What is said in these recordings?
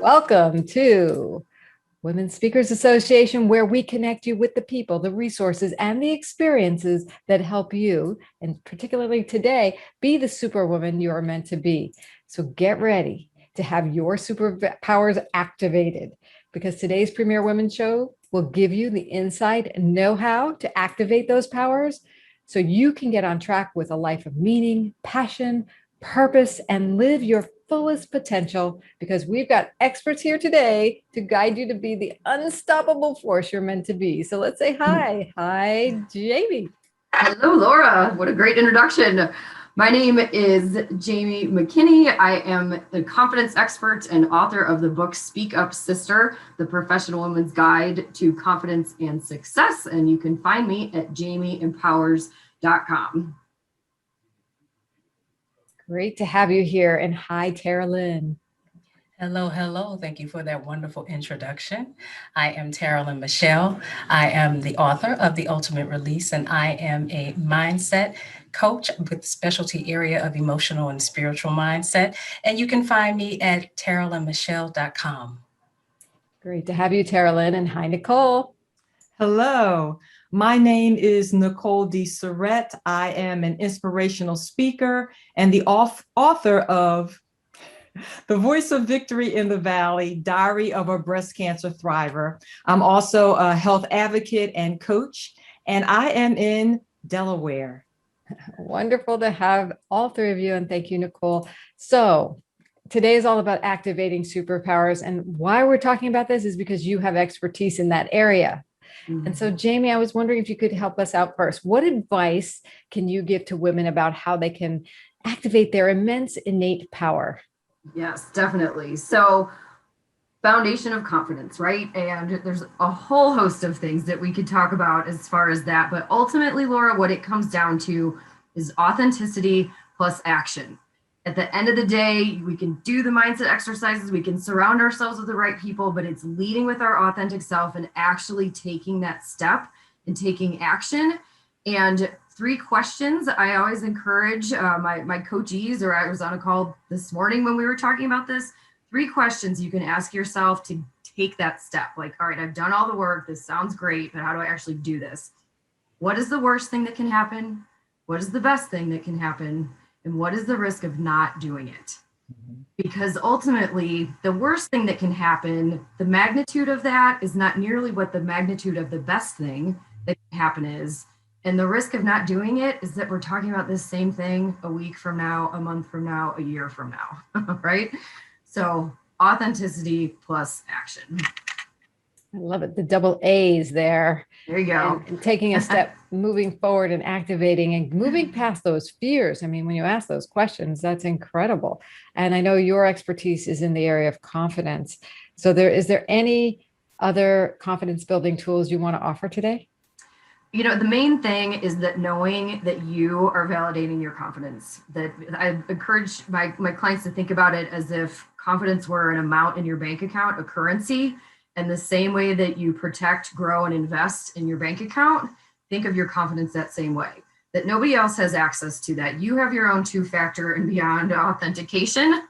Welcome to Women Speakers Association, where we connect you with the people, the resources, and the experiences that help you, and particularly today, be the superwoman you are meant to be. So get ready to have your superpowers activated, because today's Premier Women Show will give you the insight and know-how to activate those powers so you can get on track with a life of meaning, passion, purpose, and live your fullest potential, because we've got experts here today to guide you to be the unstoppable force you're meant to be. So let's say hi. Hi, Jamie. Hello, Laura. What a great introduction. My name is Jamie McKinney. I am the confidence expert and author of the book Speak Up Sister, the Professional Woman's Guide to Confidence and Success. And you can find me at jamieempowers.com. Great to have you here. And hi, Tara Lynn. Hello, hello. Thank you for that wonderful introduction. I am Tara Lynn Michelle. I am the author of The Ultimate Release, and I am a mindset coach with the specialty area of emotional and spiritual mindset. And you can find me at TaraLynnMichelle.com. Great to have you, Tara Lynn. And hi, Nicole. Hello, my name is Nicole D. Surrett. I am an inspirational speaker and the author of The Voice of Victory in the Valley, Diary of a Breast Cancer Thriver. I'm also a health advocate and coach, and I am in Delaware. Wonderful to have all three of you. And thank you, Nicole. So today is all about activating superpowers. And why we're talking about this is because you have expertise in that area. And so, Jamie, I was wondering if you could help us out first. What advice can you give to women about how they can activate their immense innate power? Yes, definitely. So, foundation of confidence, right? And there's a whole host of things that we could talk about as far as that. But ultimately, Laura, what it comes down to is authenticity plus action. At the end of the day, we can do the mindset exercises, we can surround ourselves with the right people, but it's leading with our authentic self and actually taking that step and taking action. And 3 questions I always encourage my coachees, or I was on a call this morning when we were talking about this, 3 questions you can ask yourself to take that step. Like, all right, I've done all the work, this sounds great, but how do I actually do this? What is the worst thing that can happen? What is the best thing that can happen? And what is the risk of not doing it? Because ultimately, the worst thing that can happen, the magnitude of that is not nearly what the magnitude of the best thing that can happen is. And the risk of not doing it is that we're talking about this same thing a week from now, a month from now, a year from now, right? So authenticity plus action. I love it. The double A's there. There you go. And taking a step, moving forward and activating and moving past those fears. I mean, when you ask those questions, that's incredible. And I know your expertise is in the area of confidence. So is there any other confidence building tools you want to offer today? You know, the main thing is that knowing that you are validating your confidence, that I encourage my clients to think about it as if confidence were an amount in your bank account, a currency. And the same way that you protect, grow, and invest in your bank account, think of your confidence that same way, that nobody else has access to that. You have your own 2-factor and beyond authentication.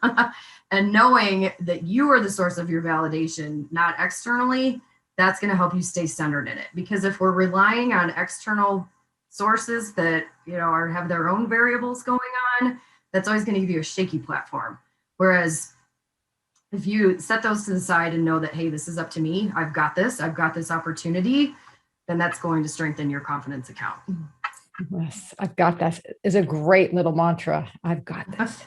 And knowing that you are the source of your validation, not externally, that's going to help you stay centered in it. Because if we're relying on external sources that, have their own variables going on, that's always going to give you a shaky platform. Whereas if you set those to the side and know that, hey, this is up to me, I've got this opportunity, then that's going to strengthen your confidence account. Yes, I've got this is a great little mantra. I've got this.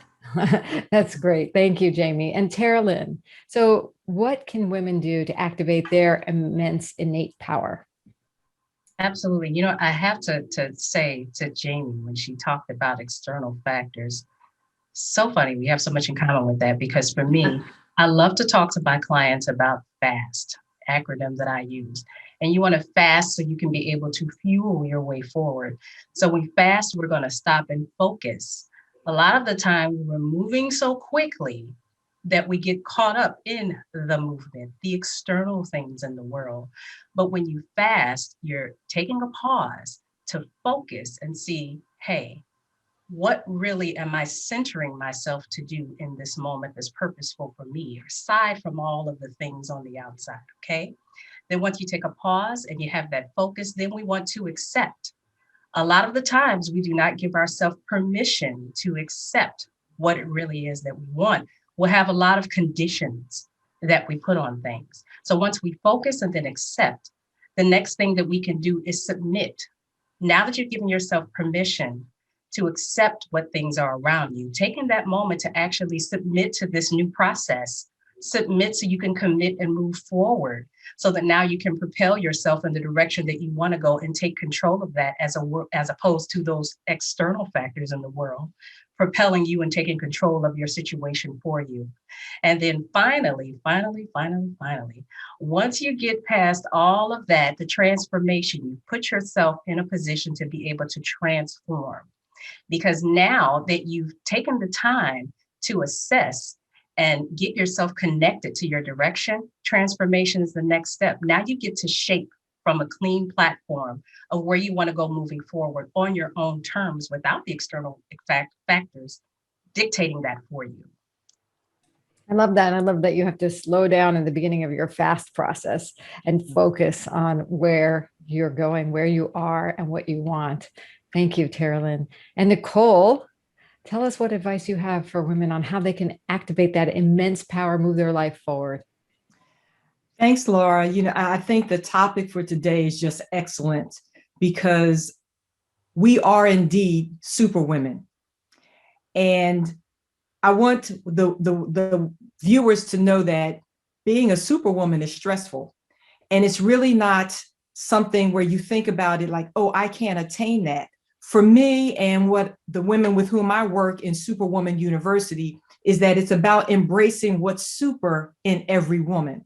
That's great. Thank you, Jamie. And Tara Lynn. So what can women do to activate their immense innate power? Absolutely. I have to say to Jamie, when she talked about external factors, so funny. We have so much in common with that, because for me, I love to talk to my clients about FAST, acronym that I use. And you want to fast so you can be able to fuel your way forward. So when fast, we're going to stop and focus. A lot of the time, we're moving so quickly that we get caught up in the movement, the external things in the world. But when you fast, you're taking a pause to focus and see, hey, what really am I centering myself to do in this moment that's purposeful for me, aside from all of the things on the outside, okay? Then once you take a pause and you have that focus, then we want to accept. A lot of the times we do not give ourselves permission to accept what it really is that we want. We'll have a lot of conditions that we put on things. So once we focus and then accept, the next thing that we can do is submit. Now that you've given yourself permission to accept what things are around you, taking that moment to actually submit to this new process, submit so you can commit and move forward, so that now you can propel yourself in the direction that you want to go and take control of that, as opposed to those external factors in the world propelling you and taking control of your situation for you. And then finally, once you get past all of that, the transformation, you put yourself in a position to be able to transform. Because now that you've taken the time to assess and get yourself connected to your direction, transformation is the next step. Now you get to shape from a clean platform of where you want to go moving forward on your own terms, without the external factors dictating that for you. I love that. I love that you have to slow down in the beginning of your fast process and focus on where you're going, where you are, and what you want. Thank you, Teralyn. And Nicole, tell us what advice you have for women on how they can activate that immense power, move their life forward. Thanks, Laura. I think the topic for today is just excellent, because we are indeed superwomen. And I want the viewers to know that being a superwoman is stressful. And it's really not something where you think about it like, oh, I can't attain that. For me, and what the women with whom I work in Superwoman University, is that it's about embracing what's super in every woman,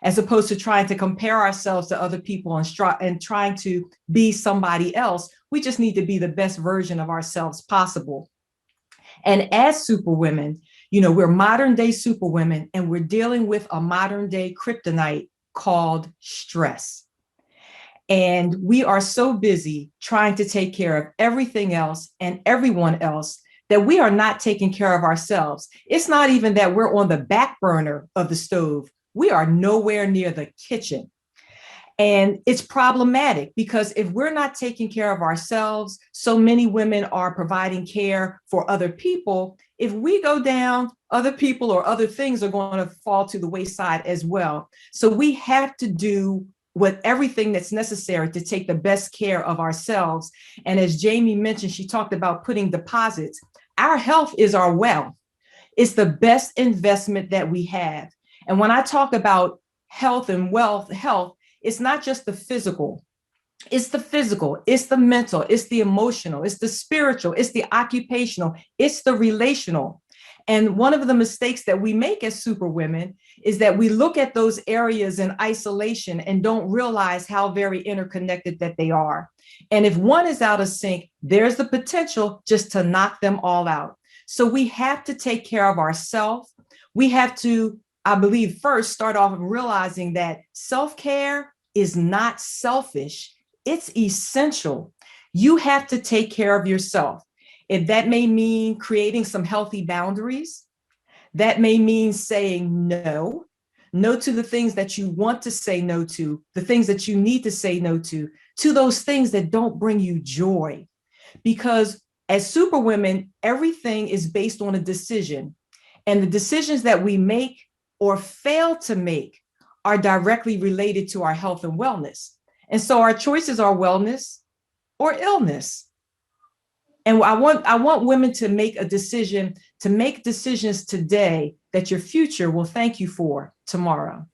as opposed to trying to compare ourselves to other people and trying to be somebody else. We just need to be the best version of ourselves possible. And as superwomen, we're modern day superwomen, and we're dealing with a modern day kryptonite called stress. And we are so busy trying to take care of everything else and everyone else that we are not taking care of ourselves. It's not even that we're on the back burner of the stove. We are nowhere near the kitchen. And it's problematic, because if we're not taking care of ourselves, so many women are providing care for other people. If we go down, other people or other things are going to fall to the wayside as well. So we have to do everything that's necessary to take the best care of ourselves. And as Jamie mentioned, she talked about putting deposits. Our health is our wealth. It's the best investment that we have. And when I talk about health and wealth, it's not just the physical. It's the physical, it's the mental, it's the emotional, it's the spiritual, it's the occupational, it's the relational. And one of the mistakes that we make as superwomen is that we look at those areas in isolation and don't realize how very interconnected that they are. And if one is out of sync, there's the potential just to knock them all out. So we have to take care of ourselves. We have to, I believe, first start off realizing that self-care is not selfish. It's essential. You have to take care of yourself. If that may mean creating some healthy boundaries, that may mean saying no to the things that you want to say no to, the things that you need to say no to those things that don't bring you joy. Because as superwomen, everything is based on a decision. And the decisions that we make or fail to make are directly related to our health and wellness. And so our choices are wellness or illness. And I want women to make a decision, to make decisions today that your future will thank you for tomorrow.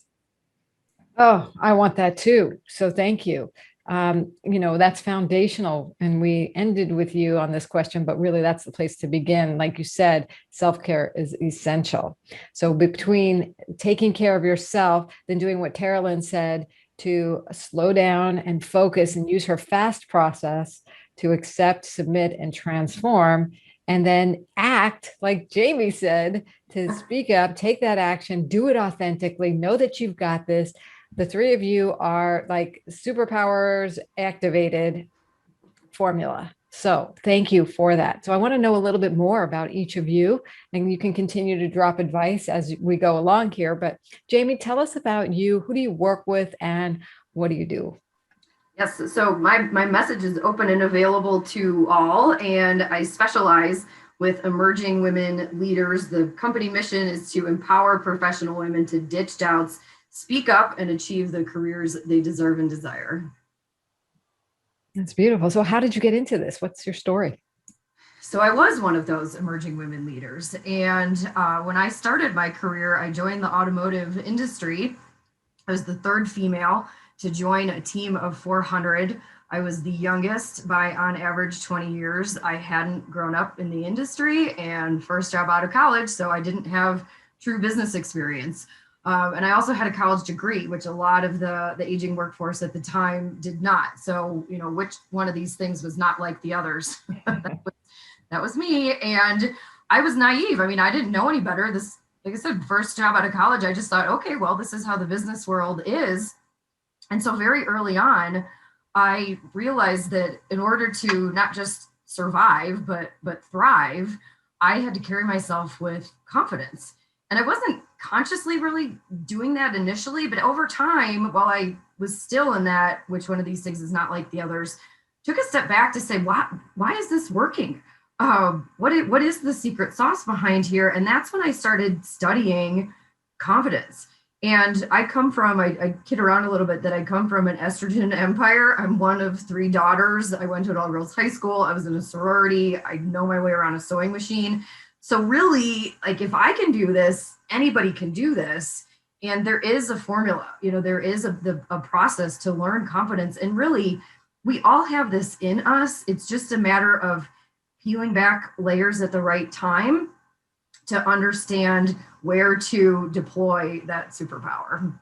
Oh, I want that too. So thank you. That's foundational. And we ended with you on this question, but really that's the place to begin. Like you said, self-care is essential. So between taking care of yourself, then doing what Teralyn said, to slow down and focus and use her FAST process to accept, submit, and transform, and then act, like Jamie said, to speak up, take that action, do it authentically, know that you've got this. The three of you are like superpowers activated formula. So thank you for that. So I want to know a little bit more about each of you, and you can continue to drop advice as we go along here. But Jamie, tell us about you. Who do you work with and what do you do? Yes, so my message is open and available to all, and I specialize with emerging women leaders. The company mission is to empower professional women to ditch doubts, speak up, and achieve the careers they deserve and desire. That's beautiful. So how did you get into this? What's your story? So I was one of those emerging women leaders. And when I started my career, I joined the automotive industry. I was the third female to join a team of 400. I was the youngest by on average 20 years. I hadn't grown up in the industry and first job out of college, so I didn't have true business experience. And I also had a college degree, which a lot of the aging workforce at the time did not. So, which one of these things was not like the others? That was me. And I was naive. I mean, I didn't know any better. This, like I said, first job out of college, I just thought, okay, well, this is how the business world is. And so very early on, I realized that in order to not just survive, but thrive, I had to carry myself with confidence. And I wasn't consciously really doing that initially, but over time, while I was still in that, which one of these things is not like the others, took a step back to say, why is this working? What is the secret sauce behind here? And that's when I started studying confidence. And I kid around a little bit that I come from an estrogen empire. I'm one of 3 daughters. I went to an all-girls high school. I was in a sorority. I know my way around a sewing machine. So really, like, if I can do this, anybody can do this. And there is a formula, there is a process to learn confidence. And really, we all have this in us. It's just a matter of peeling back layers at the right time to understand where to deploy that superpower.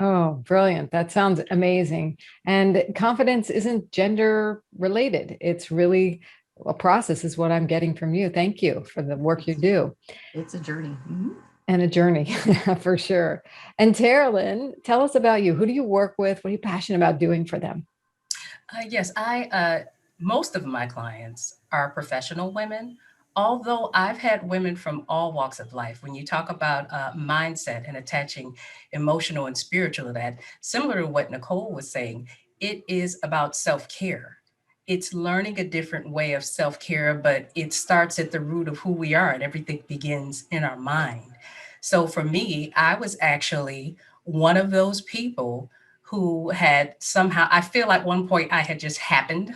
Oh, brilliant. That sounds amazing. And confidence isn't gender related. It's really a process, is what I'm getting from you. Thank you for the work you do. It's a journey. Mm-hmm. And a journey for sure. And Teralyn, tell us about you. Who do you work with? What are you passionate about doing for them? Yes, most of my clients are professional women, although I've had women from all walks of life. When you talk about mindset and attaching emotional and spiritual to that, similar to what Nicole was saying, it is about self-care. It's learning a different way of self-care, but it starts at the root of who we are, and everything begins in our mind. So for me, I was actually one of those people who had somehow, I feel like one point I had just happened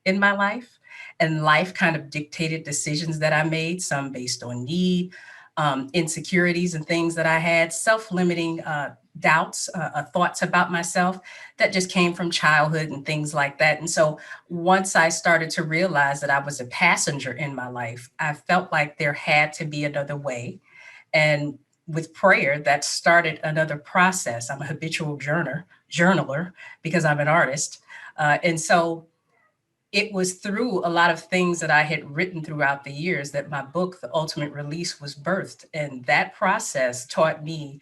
in my life, and life kind of dictated decisions that I made, some based on need, insecurities and things that I had, self-limiting doubts, thoughts about myself that just came from childhood and things like that. And so once I started to realize that I was a passenger in my life, I felt like there had to be another way. And with prayer, that started another process. I'm a habitual journaler because I'm an artist. And so it was through a lot of things that I had written throughout the years that my book, The Ultimate Release, was birthed. And that process taught me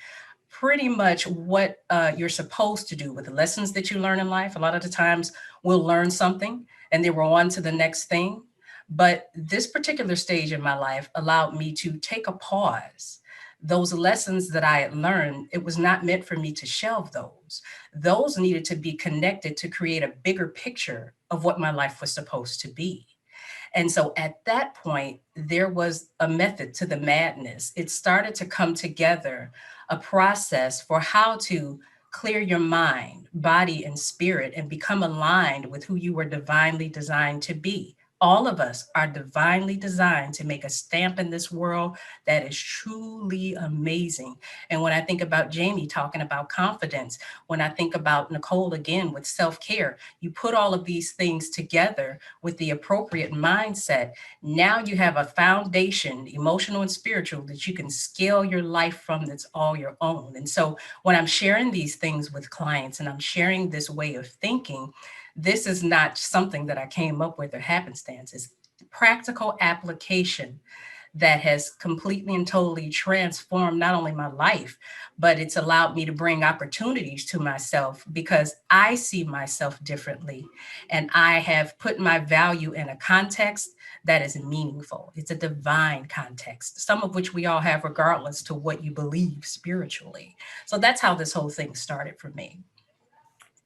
pretty much what you're supposed to do with the lessons that you learn in life. A lot of the times we'll learn something and then we're on to the next thing. But this particular stage in my life allowed me to take a pause. Those lessons that I had learned, it was not meant for me to shelve those. Those needed to be connected to create a bigger picture of what my life was supposed to be. And so at that point, there was a method to the madness. It started to come together, a process for how to clear your mind, body, and spirit and become aligned with who you were divinely designed to be. All of us are divinely designed to make a stamp in this world that is truly amazing. And when I think about Jamie talking about confidence, when I think about Nicole again with self-care, you put all of these things together with the appropriate mindset. Now you have a foundation, emotional and spiritual, that you can scale your life from, that's all your own. And so when I'm sharing these things with clients and I'm sharing this way of thinking, this is not something that I came up with or happenstance. It's practical application that has completely and totally transformed not only my life, but it's allowed me to bring opportunities to myself because I see myself differently. And I have put my value in a context that is meaningful. It's a divine context, some of which we all have regardless to what you believe spiritually. So that's how this whole thing started for me.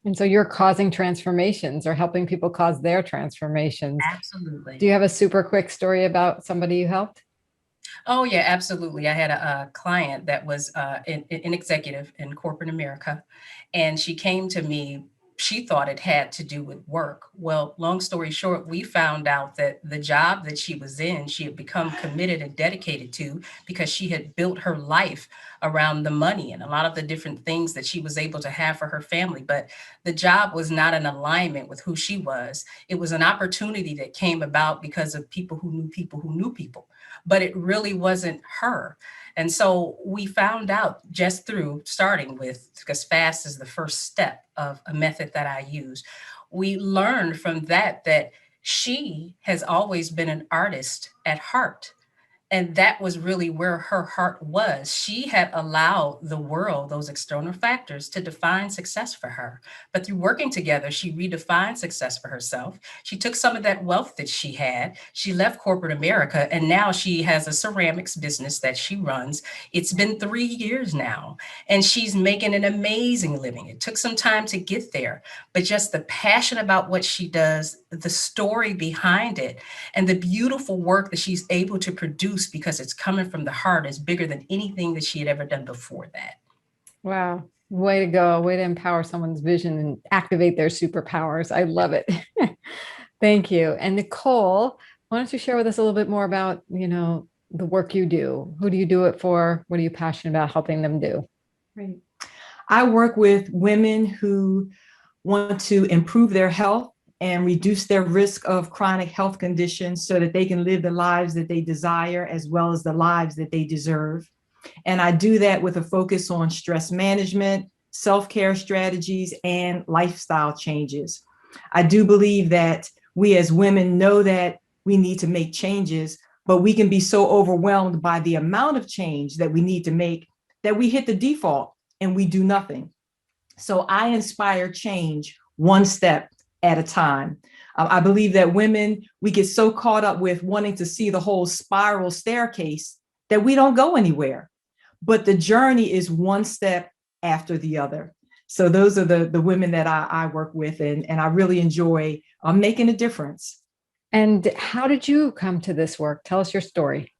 And so you're causing transformations or helping people cause their transformations. Absolutely. Do you have a super quick story about somebody you helped? Oh, yeah, absolutely. I had a client that was an executive in corporate America, and she came to me. She thought it had to do with work. Well, long story short, we found out that the job that she was in, she had become committed and dedicated to because she had built her life around the money and a lot of the different things that she was able to have for her family. But the job was not in alignment with who she was. It was an opportunity that came about because of people who knew people who knew people, but it really wasn't her. And so we found out just through starting with, because fast is the first step of a method that I use. We learned from that that she has always been an artist at heart. And that was really where her heart was. She had allowed the world, those external factors, to define success for her. But through working together, she redefined success for herself. She took some of that wealth that she had. She left corporate America, and now she has a ceramics business that she runs. It's been 3 years now, and she's making an amazing living. It took some time to get there, but just the passion about what she does, the story behind it, and the beautiful work that she's able to produce because it's coming from the heart is bigger than anything that she had ever done before that. Wow. Way to go. Way to empower someone's vision and activate their superpowers. I love it. Thank you. And Nicole, why don't you share with us a little bit more about, the work you do? Who do you do it for? What are you passionate about helping them do? Great. I work with women who want to improve their health and reduce their risk of chronic health conditions so that they can live the lives that they desire as well as the lives that they deserve. And I do that with a focus on stress management, self-care strategies, and lifestyle changes. I do believe that we as women know that we need to make changes, but we can be so overwhelmed by the amount of change that we need to make that we hit the default and we do nothing. So I inspire change one step at a time. I believe that women, we get so caught up with wanting to see the whole spiral staircase that we don't go anywhere. But the journey is one step after the other. So those are the women that I work with, and I really enjoy making a difference. And how did you come to this work? Tell us your story.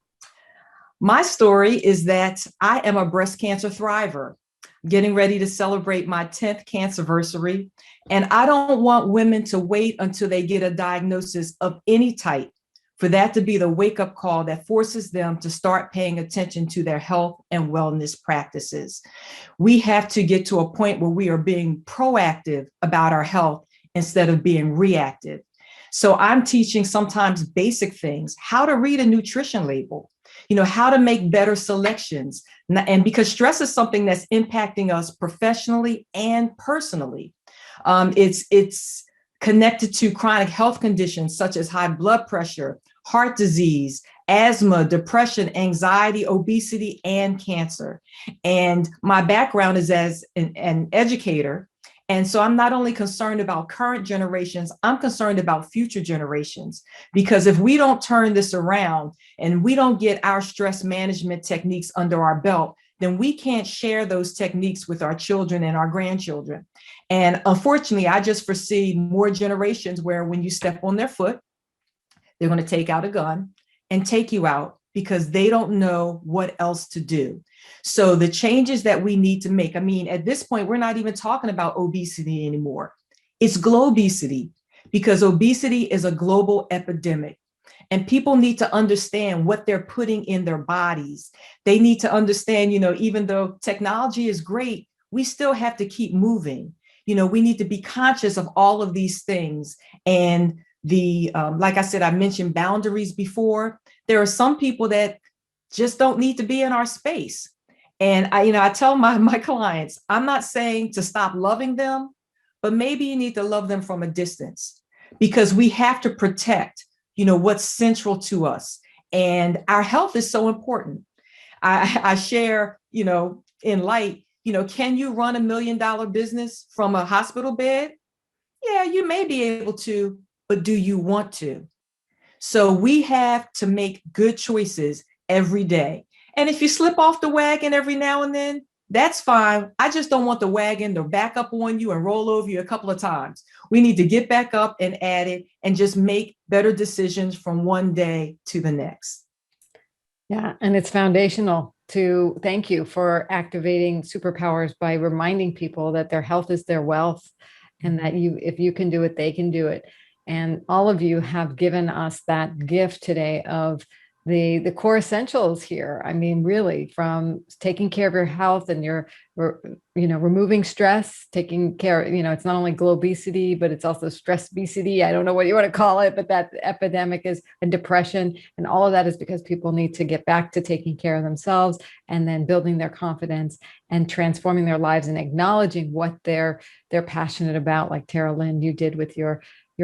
My story is that I am a breast cancer thriver, getting ready to celebrate my 10th cancerversary. And I don't want women to wait until they get a diagnosis of any type for that to be the wake-up call that forces them to start paying attention to their health and wellness practices. We have to get to a point where we are being proactive about our health instead of being reactive. So I'm teaching sometimes basic things, how to read a nutrition label, how to make better selections. And because stress is something that's impacting us professionally and personally. It's connected to chronic health conditions such as high blood pressure, heart disease, asthma, depression, anxiety, obesity, and cancer. And my background is as an educator. And so I'm not only concerned about current generations, I'm concerned about future generations. Because if we don't turn this around and we don't get our stress management techniques under our belt, then we can't share those techniques with our children and our grandchildren. And unfortunately, I just foresee more generations where when you step on their foot, they're going to take out a gun and take you out because they don't know what else to do. So the changes that we need to make, at this point, we're not even talking about obesity anymore. It's globesity, because obesity is a global epidemic. And people need to understand what they're putting in their bodies. They need to understand, even though technology is great, we still have to keep moving. We need to be conscious of all of these things. And like I said, I mentioned boundaries before. There are some people that just don't need to be in our space. And I tell my clients, I'm not saying to stop loving them, but maybe you need to love them from a distance, because we have to protect, what's central to us. And our health is so important. I share, in light, can you run $1 million business from a hospital bed? Yeah, you may be able to, but do you want to? So we have to make good choices every day. And if you slip off the wagon every now and then, that's fine. I just don't want the wagon to back up on you and roll over you a couple of times. We need to get back up and at it and just make better decisions from one day to the next. Yeah, and it's foundational to thank you for activating superpowers by reminding people that their health is their wealth and that if you can do it, they can do it. And all of you have given us that gift today of the core essentials here. I mean, really, from taking care of your health and your, removing stress, taking care, it's not only globesity, but it's also stress obesity. I don't know what you want to call it, but that epidemic is, and depression. And all of that is because people need to get back to taking care of themselves and then building their confidence and transforming their lives and acknowledging what they're passionate about, like Tara Lynn, you did with your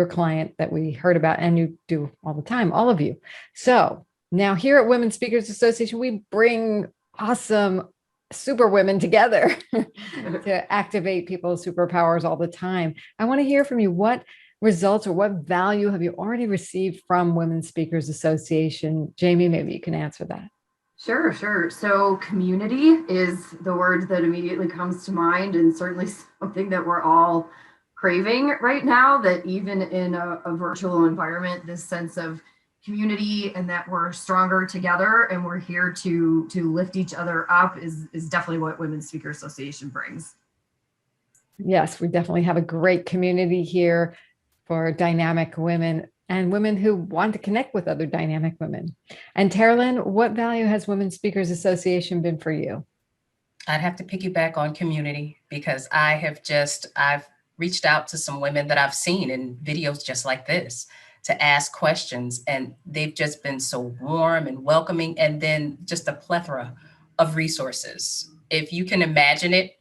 client that we heard about, and you do all the time, all of you. So now here at Women Speakers Association, we bring awesome superwomen together to activate people's superpowers all the time. I want to hear from you. What results or what value have you already received from Women Speakers Association? Jamie, maybe you can answer that. Sure. So community is the word that immediately comes to mind, and certainly something that we're all craving right now, that even in a virtual environment, this sense of community and that we're stronger together and we're here to lift each other up is definitely what Women's Speaker Association brings. Yes, we definitely have a great community here for dynamic women and women who want to connect with other dynamic women. And Tara Lynn, what value has Women's Speakers Association been for you? I'd have to piggyback on community, because I've reached out to some women that I've seen in videos just like this to ask questions, and they've just been so warm and welcoming, and then just a plethora of resources. If you can imagine it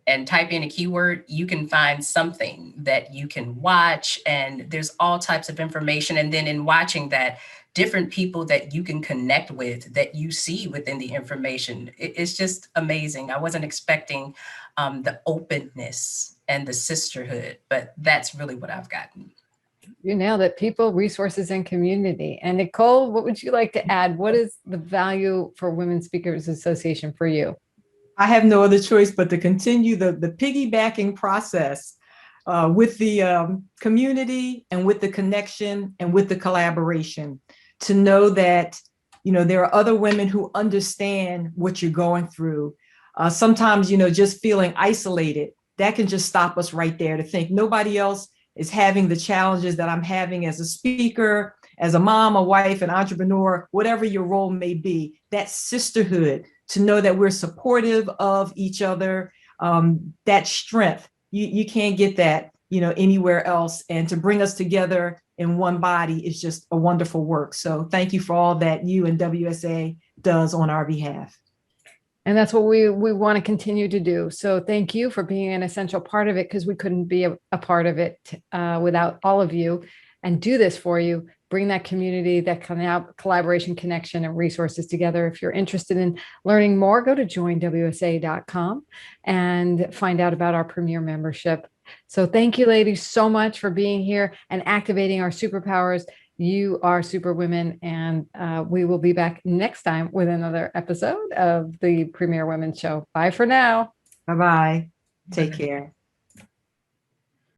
and type in a keyword, you can find something that you can watch, and there's all types of information. And then in watching that, different people that you can connect with, that you see within the information. It's just amazing. I wasn't expecting the openness and the sisterhood, but that's really what I've gotten. You nailed it. People, resources, and community. And Nicole, what would you like to add? What is the value for Women Speakers Association for you? I have no other choice but to continue the piggybacking process with the community and with the connection and with the collaboration, to know that, there are other women who understand what you're going through. Sometimes, just feeling isolated, that can just stop us right there, to think nobody else is having the challenges that I'm having as a speaker, as a mom, a wife, an entrepreneur, whatever your role may be. That sisterhood, to know that we're supportive of each other, that strength, you can't get that, anywhere else. And to bring us together in one body is just a wonderful work. So thank you for all that you and WSA does on our behalf. And that's what we want to continue to do. So thank you for being an essential part of it, because we couldn't be a part of it without all of you, and do this for you. Bring that community, that collaboration, connection, and resources together. If you're interested in learning more, go to joinwsa.com and find out about our premier membership. So thank you, ladies, so much for being here and activating our superpowers. You are superwomen, and we will be back next time with another episode of the Premier Women Show. Bye for now. Bye-bye. Take care.